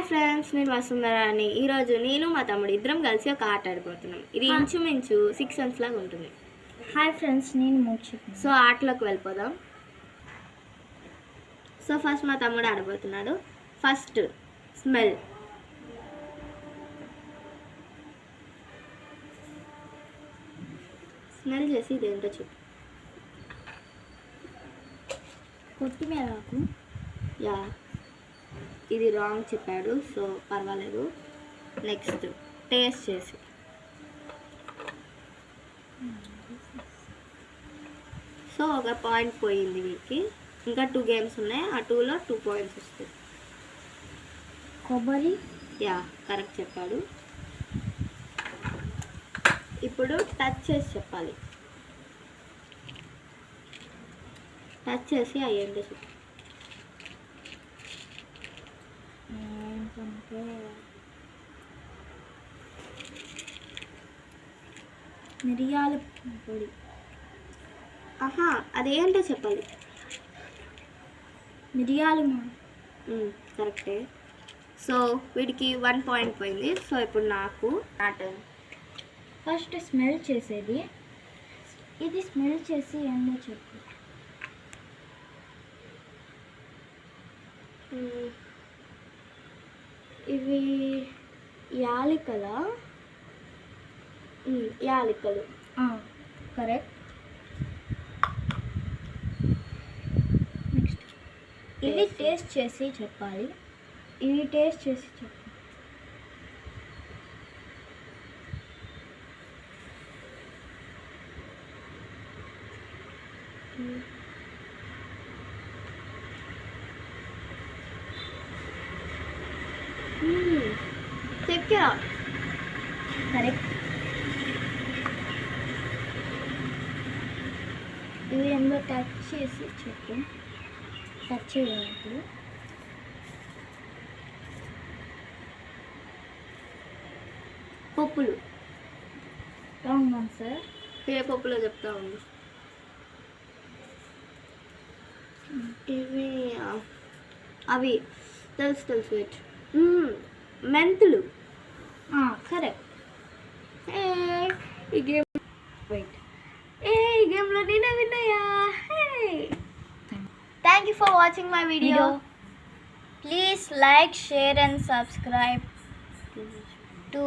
Friends, నేను వసుంధరాని. ఈరోజు నేను మా తమ్ముడు ఇద్దరం కలిసి ఒక ఆట ఆడిపోతున్నాం. ఇది ఇంచుమించు 6 months లాగా ఉంటుంది. హాయ్ ఫ్రెండ్స్, నేను మోక్షిత్. సో ఆటలోకి వెళ్ళిపోదాం. సో ఫస్ట్ మా తమ్ముడు ఆడబోతున్నాడు. First smell. స్మెల్ చేసి ఇదేంటో చెప్పు. కొత్తిమీర ఆకు. యా, ఇది రాంగ్ చెప్పాడు, సో పర్వాలేదు. నెక్స్ట్ టేస్ట్ చేసి. సో ఒక పాయింట్ పోయింది వీరికి. ఇంకా 2 games ఉన్నాయి. ఆ 2లో 2 points వస్తాయి. కొబ్బరి. యా, కరెక్ట్ చెప్పాడు. ఇప్పుడు టచ్ చేసి చెప్పాలి. టచ్ చేసి అయ్యేంటో చెప్పు. ఏంటంటే మిరియాల పొడి. ఆహా, అదేంటో చెప్పాలి. మిరియాలు. కరెక్టే. సో వీడికి 1 point పోయింది. సో ఇప్పుడు నాకు నా టర్న్. ఫస్ట్ స్మెల్ చేసేది. ఇది స్మెల్ చేసి ఏందో చెప్పు. ఇవి యాలకులా? యాలకులు. కరెక్ట్. నెక్స్ట్ ఇది టేస్ట్ చేసి చెప్పాలి. ఇవి టేస్ట్ చేసి చెప్పు. చక్కెర. కరెక్ట్. ఇవి ఎందో టచ్ చేసి చెప్పు. టచ్ చేయాలి. పప్పులు. Wrong answer. ఏ పప్పులో చెప్తా ఉంది. ఇవి అవి తెలుసు వెయిట్. మెంతులు. కరెక్ట్. ఈ గేమ్ వెయిట్. ఈ గేమ్లో నేనే విన్నాయా. Thank you for watching my video. Please like, share and subscribe to